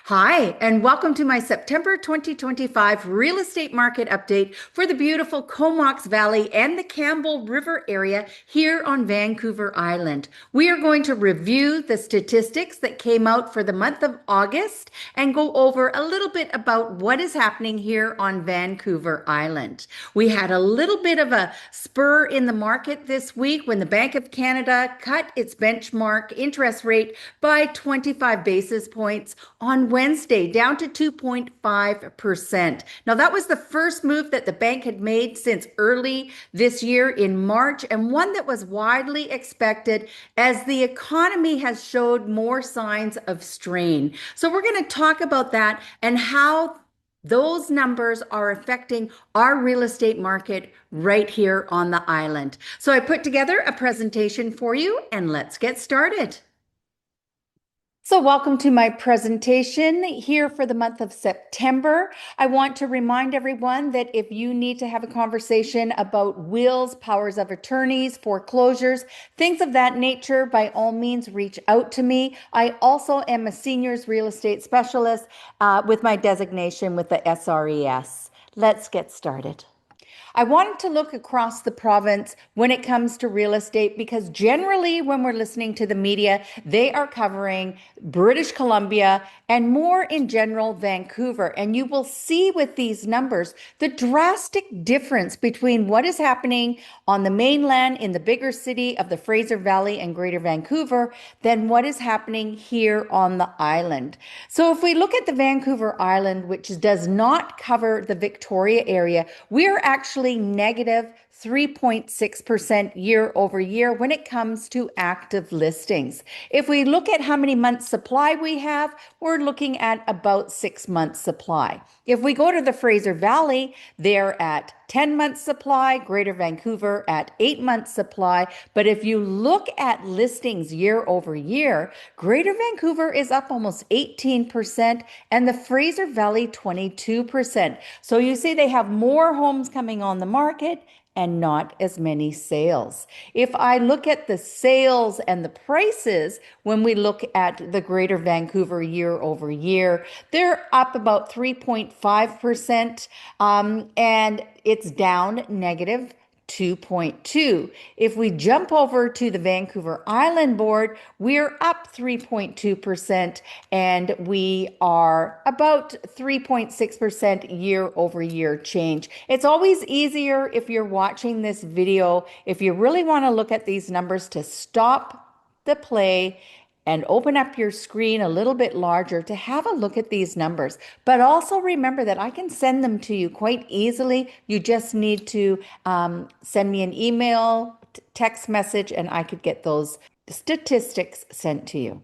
Hi, and welcome to my September 2025 real estate market update for the beautiful Comox Valley and the Campbell River area here on Vancouver Island. We are going to review the statistics that came out for the month of August and go over a little bit about what is happening here on Vancouver Island. We had a little bit of a spur in the market this week when the Bank of Canada cut its benchmark interest rate by 25 basis points on Wednesday, down to 2.5%. Now, that was the first move that the bank had made since early this year in March, and one that was widely expected as the economy has showed more signs of strain. So, we're going to talk about that and how those numbers are affecting our real estate market right here on the island. So, I put together a presentation for you, and let's get started. So welcome to my presentation here for the month of September. I want to remind everyone that if you need to have a conversation about wills, powers of attorneys, foreclosures, things of that nature, by all means, reach out to me. I also am a seniors real estate specialist with my designation with the SRES. Let's get started. I wanted to look across the province when it comes to real estate because generally, when we're listening to the media, they are covering British Columbia and more in general, Vancouver. And you will see with these numbers the drastic difference between what is happening on the mainland in the bigger city of the Fraser Valley and Greater Vancouver than what is happening here on the island. So if we look at the Vancouver Island, which does not cover the Victoria area, we are actually negative 3.6% year over year when it comes to active listings. If we look at how many months supply we have, we're looking at about 6 months supply. If we go to the Fraser Valley, they're at 10 months supply, Greater Vancouver at 8 months supply. But if you look at listings year over year, Greater Vancouver is up almost 18% and the Fraser Valley 22%. So you see they have more homes coming on the market and not as many sales. If I look at the sales and the prices, when we look at the Greater Vancouver year over year, they're up about 3.5%, and it's down negative 2.2. If we jump over to the Vancouver Island board, we're up 3.2% and we are about 3.6% year over year change. It's always easier if you're watching this video, if you really want to look at these numbers, to stop the play and open up your screen a little bit larger to have a look at these numbers. But also remember that I can send them to you quite easily. You just need to send me an email, text message, and I could get those statistics sent to you.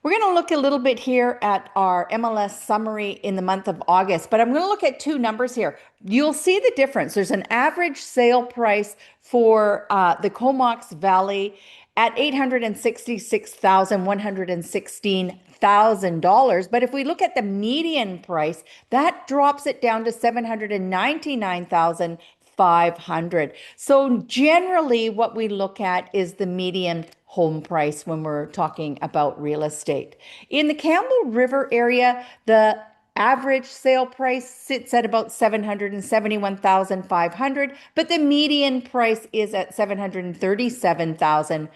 We're going to look a little bit here at our MLS summary in the month of August, but I'm going to look at two numbers here. You'll see the difference. There's an average sale price for the Comox Valley at $866,116,000. But if we look at the median price, that drops it down to $799,500. So generally what we look at is the median home price when we're talking about real estate. In the Campbell River area, the average sale price sits at about $771,500, but the median price is at $737,500.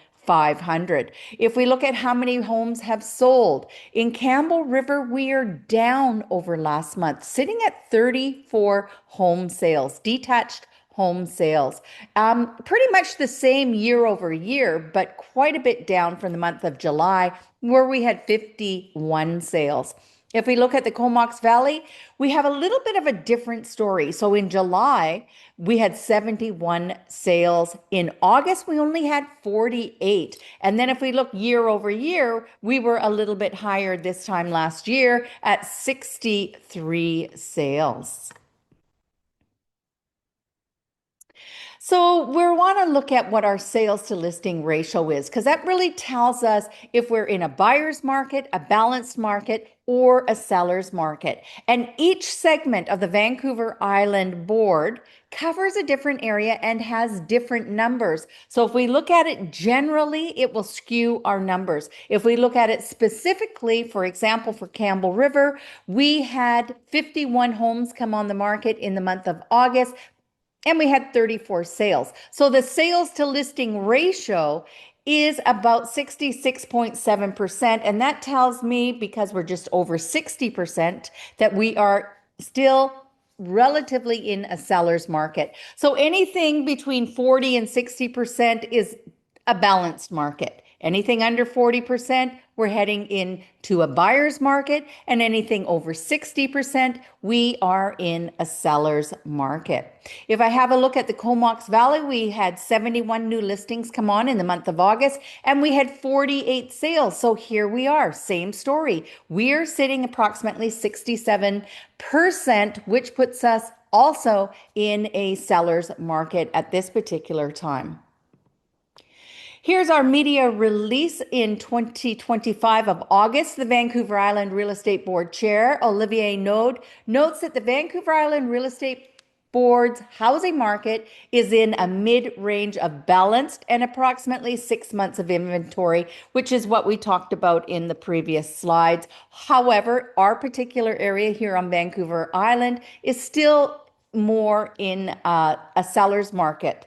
If we look at how many homes have sold, in Campbell River, we are down over last month, sitting at 34 home sales, detached home sales. Pretty much the same year over year, but quite a bit down from the month of July, where we had 51 sales. If we look at the Comox Valley, we have a little bit of a different story. So in July, we had 71 sales. In August, we only had 48. And then if we look year over year, we were a little bit higher this time last year at 63 sales. So we want to look at what our sales to listing ratio is, because that really tells us if we're in a buyer's market, a balanced market, or a seller's market. And each segment of the Vancouver Island board covers a different area and has different numbers. So if we look at it generally, it will skew our numbers. If we look at it specifically, for example, for Campbell River, we had 51 homes come on the market in the month of August, and we had 34 sales. So the sales to listing ratio is about 66.7%. And that tells me, because we're just over 60%, that we are still relatively in a seller's market. So anything between 40 and 60% is a balanced market. Anything under 40%, we're heading into a buyer's market, and anything over 60%, we are in a seller's market. If I have a look at the Comox Valley, we had 71 new listings come on in the month of August, and we had 48 sales. So here we are, same story. We're sitting approximately 67%, which puts us also in a seller's market at this particular time. Here's our media release in 2025 of August. The Vancouver Island Real Estate Board Chair, Olivier Node, notes that the Vancouver Island Real Estate Board's housing market is in a mid-range of balanced and approximately 6 months of inventory, which is what we talked about in the previous slides. However, our particular area here on Vancouver Island is still more in a seller's market.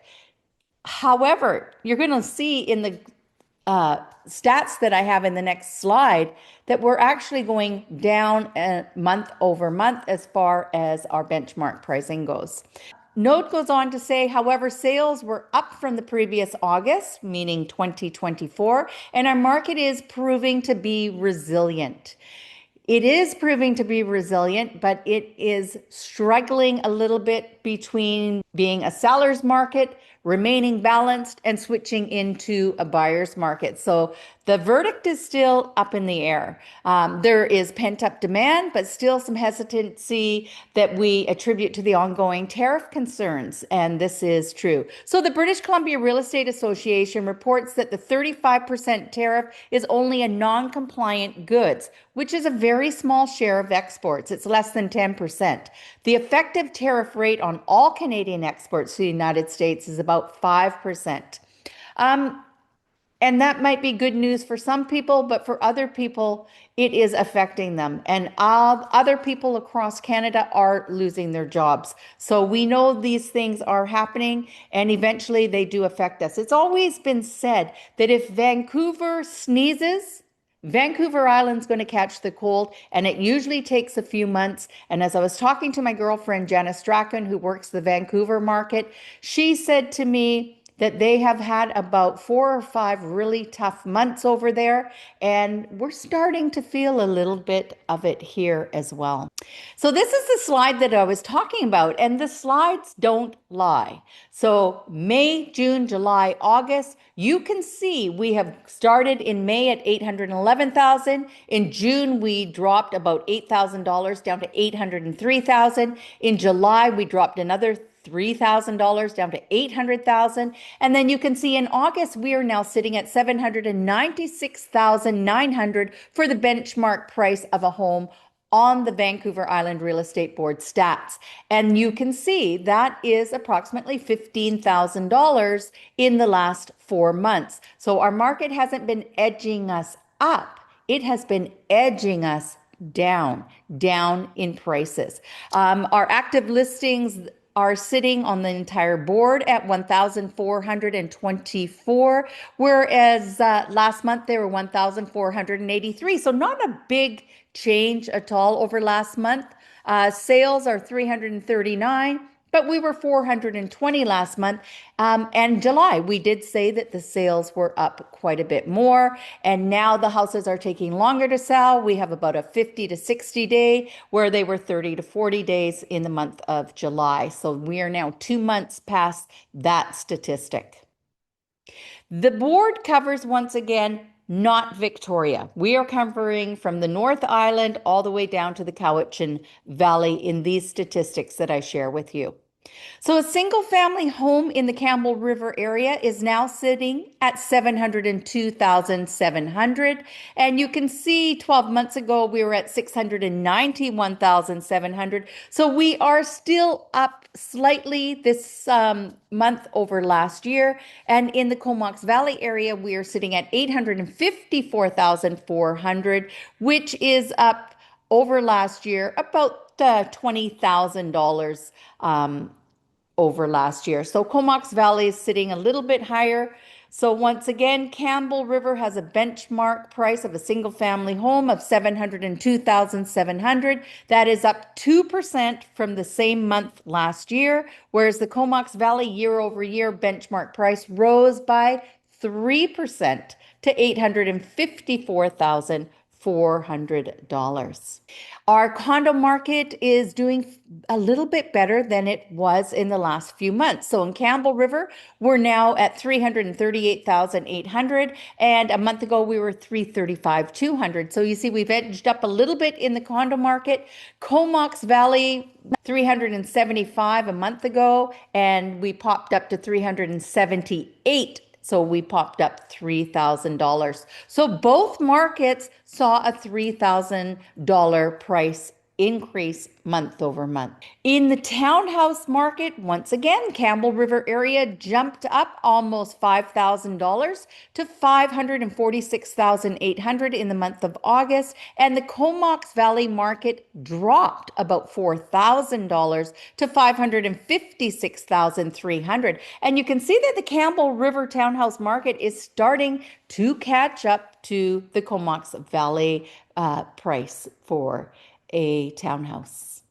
However, you're going to see in the stats that I have in the next slide that we're actually going down month over month as far as our benchmark pricing goes. Note goes on to say, however, sales were up from the previous August, meaning 2024, and our market is proving to be resilient. It is proving to be resilient, but it is struggling a little bit between being a seller's market, remaining balanced, and switching into a buyer's market. So the verdict is still up in the air. There is pent-up demand, but still some hesitancy that we attribute to the ongoing tariff concerns, and this is true. So the British Columbia Real Estate Association reports that the 35% tariff is only a non-compliant goods, which is a very small share of exports. It's less than 10%. The effective tariff rate on all Canadian exports to the United States is about 5%. And that might be good news for some people, but for other people, it is affecting them. And other people across Canada are losing their jobs. So we know these things are happening, and eventually they do affect us. It's always been said that if Vancouver sneezes, Vancouver Island's going to catch the cold, and it usually takes a few months. And as I was talking to my girlfriend, Janice Strachan, who works the Vancouver market, she said to me that they have had about 4 or 5 really tough months over there, and we're starting to feel a little bit of it here as well. So this is the slide that I was talking about, and the slides don't lie. So May, June, July, August, you can see we have started in May at $811,000. In June, we dropped about $8,000 down to $803,000. In July, we dropped another $3,000 down to $800,000. And then you can see in August, we are now sitting at $796,900 for the benchmark price of a home on the Vancouver Island Real Estate Board stats. And you can see that is approximately $15,000 in the last 4 months. So our market hasn't been edging us up. It has been edging us down in prices. Our active listings are sitting on the entire board at 1,424, whereas last month they were 1,483. So not a big change at all over last month. Sales are 339, but we were 420 last month. And July, we did say that the sales were up quite a bit more. And now the houses are taking longer to sell. We have about a 50 to 60 day, where they were 30 to 40 days in the month of July. So we are now 2 months past that statistic. The board covers, once again, not Victoria. We are covering from the North Island all the way down to the Cowichan Valley in these statistics that I share with you. So a single family home in the Campbell River area is now sitting at 702,700. And you can see 12 months ago we were at 691,700. So we are still up slightly this month over last year. And in the Comox Valley area, we are sitting at 854,400, which is up over last year about $20,000 over last year. So Comox Valley is sitting a little bit higher. So once again, Campbell River has a benchmark price of a single family home of 702,700. That is up 2% from the same month last year, whereas the Comox Valley year over year benchmark price rose by 3% to $854,400. Our condo market is doing a little bit better than it was in the last few months. So in Campbell River, we're now at 338,800, and a month ago we were 335,200. So you see we've edged up a little bit in the condo market. Comox Valley 375 a month ago, and we popped up to 378. So we popped up $3,000. So both markets saw a $3,000 price increase month over month. In the townhouse market, once again, Campbell River area jumped up almost $5,000 to $546,800 in the month of August, and the Comox Valley market dropped about $4,000 to $556,300. And you can see that the Campbell River townhouse market is starting to catch up to the Comox Valley price for a townhouse.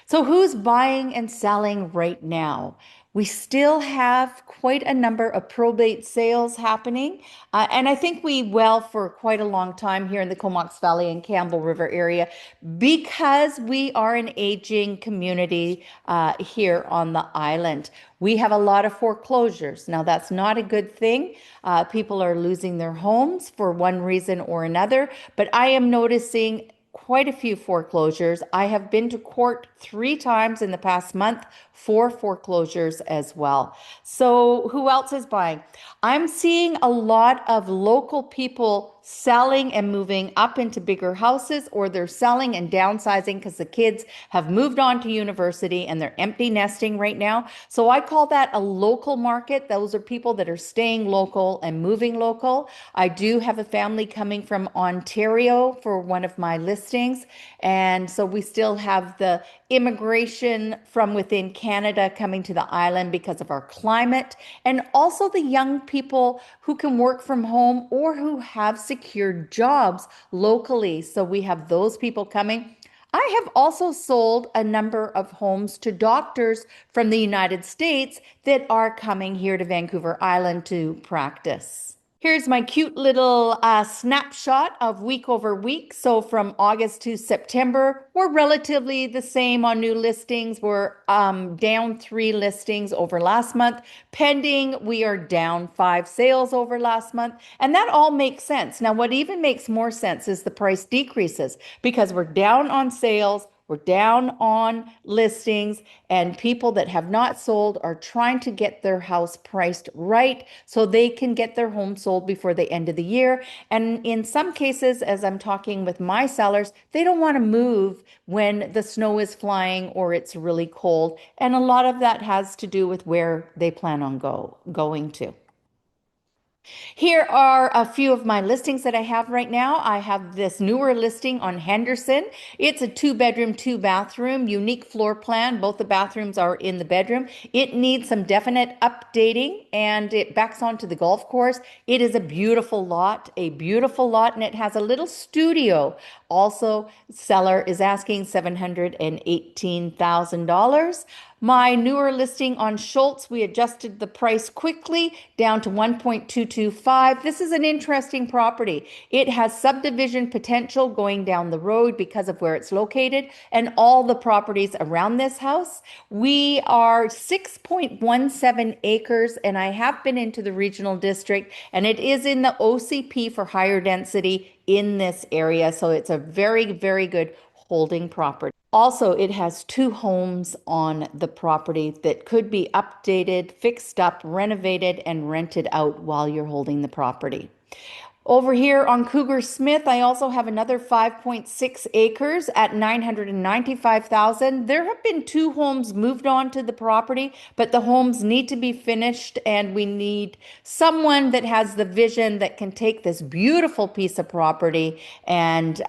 So who's buying and selling right now? We still have quite a number of probate sales happening. And I think we will for quite a long time here in the Comox Valley and Campbell River area because we are an aging community here on the island. We have a lot of foreclosures. Now, that's not a good thing. People are losing their homes for one reason or another, but I am noticing quite a few foreclosures. I have been to court 3 times in the past month for foreclosures as well. So who else is buying? I'm seeing a lot of local people selling and moving up into bigger houses, or they're selling and downsizing because the kids have moved on to university and they're empty nesting right now. So I call that a local market. Those are people that are staying local and moving local. I do have a family coming from Ontario for one of my listings. And so we still have the immigration from within Canada coming to the island because of our climate, and also the young people who can work from home or who have secured jobs locally. So we have those people coming. I have also sold a number of homes to doctors from the United States that are coming here to Vancouver Island to practice. Here's my cute little snapshot of week over week. So from August to September, we're relatively the same on new listings. We're down 3 listings over last month. Pending, we are down 5 sales over last month. And that all makes sense. Now, what even makes more sense is the price decreases because we're down on sales. We're down on listings, and people that have not sold are trying to get their house priced right so they can get their home sold before the end of the year. And in some cases, as I'm talking with my sellers, they don't want to move when the snow is flying or it's really cold. And a lot of that has to do with where they plan on going to. Here are a few of my listings that I have right now. I have this newer listing on Henderson. It's a 2-bedroom, 2-bathroom, unique floor plan. Both the bathrooms are in the bedroom. It needs some definite updating and it backs onto the golf course. It is a beautiful lot, and it has a little studio. Also, seller is asking $718,000. My newer listing on Schultz, we adjusted the price quickly down to 1.225. This is an interesting property. It has subdivision potential going down the road because of where it's located and all the properties around this house. We are 6.17 acres, and I have been into the regional district, and it is in the OCP for higher density in this area. So it's a very, very good holding property. Also, it has two homes on the property that could be updated, fixed up, renovated, and rented out while you're holding the property. Over here on Cougar Smith, I also have another 5.6 acres at 995,000. There have been two homes moved onto the property, but the homes need to be finished, and we need someone that has the vision that can take this beautiful piece of property and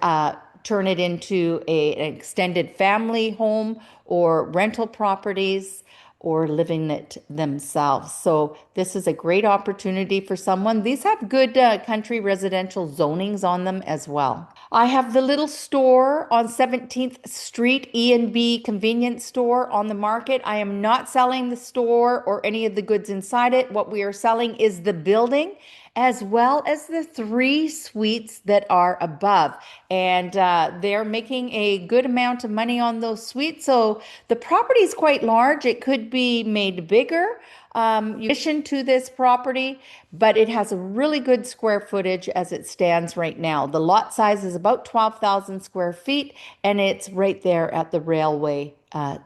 turn it into an extended family home or rental properties or living it themselves. So this is a great opportunity for someone. These have good country residential zonings on them as well. I have the little store on 17th Street, E&B convenience store on the market. I am not selling the store or any of the goods inside it. What we are selling is the building as well as the 3 suites that are above. And they're making a good amount of money on those suites. So the property is quite large. It could be made bigger in addition to this property, but it has a really good square footage as it stands right now. The lot size is about 12,000 square feet, and it's right there at the railway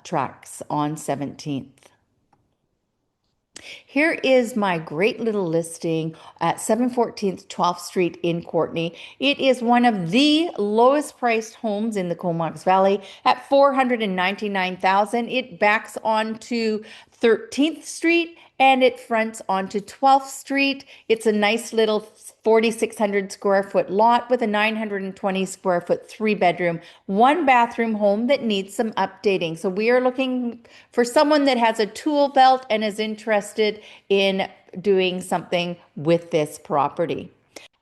tracks on 17th. Here is my great little listing at 714th 12th Street in Courtenay. It is one of the lowest priced homes in the Comox Valley at $499,000. It backs onto 13th Street and it fronts onto 12th Street. It's a nice little 4,600 square foot lot with a 920 square foot 3-bedroom, 1-bathroom home that needs some updating. So we are looking for someone that has a tool belt and is interested in doing something with this property.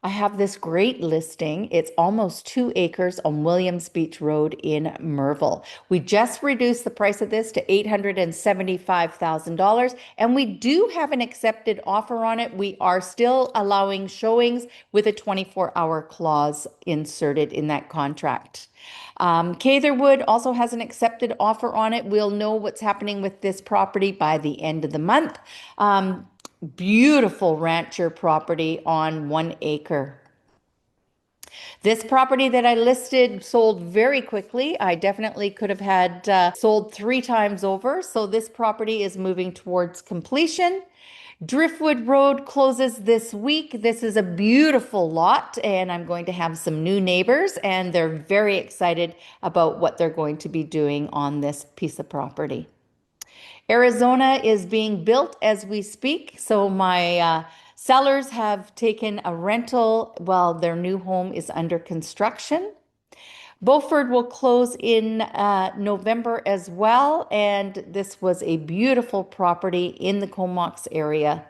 I have this great listing. It's almost 2 acres on Williams Beach Road in Merville. We just reduced the price of this to $875,000, and we do have an accepted offer on it. We are still allowing showings with a 24-hour clause inserted in that contract. Catherwood also has an accepted offer on it. We'll know what's happening with this property by the end of the month. Beautiful rancher property on 1 acre. This property that I listed sold very quickly. I definitely could have had sold 3 times over. So this property is moving towards completion. Driftwood Road closes this week. This is a beautiful lot, and I'm going to have some new neighbors, and they're very excited about what they're going to be doing on this piece of property. Arizona is being built as we speak, so my sellers have taken a rental while their new home is under construction. Beaufort will close in November as well, and this was a beautiful property in the Comox area.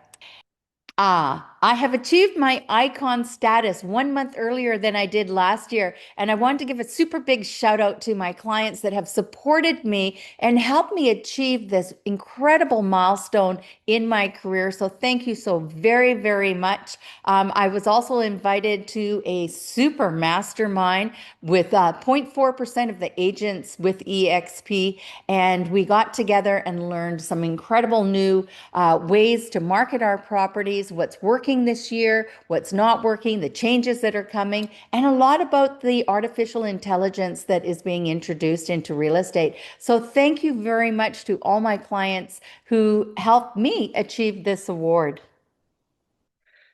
I have achieved my icon status 1 month earlier than I did last year. And I want to give a super big shout out to my clients that have supported me and helped me achieve this incredible milestone in my career. So thank you so very, very much. I was also invited to a super mastermind with 0.4% of the agents with EXP. And we got together and learned some incredible new ways to market our properties, what's working this year, what's not working, the changes that are coming, and a lot about the artificial intelligence that is being introduced into real estate. So thank you very much to all my clients who helped me achieve this award.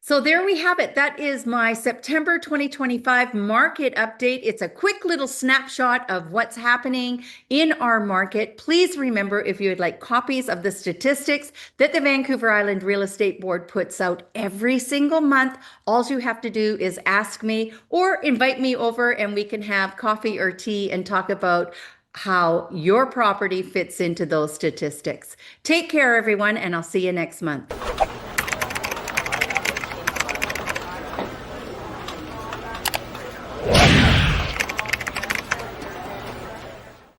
So there we have it. That is my September 2025 market update. It's a quick little snapshot of what's happening in our market. Please remember, if you would like copies of the statistics that the Vancouver Island Real Estate Board puts out every single month, all you have to do is ask me or invite me over and we can have coffee or tea and talk about how your property fits into those statistics. Take care, everyone, and I'll see you next month.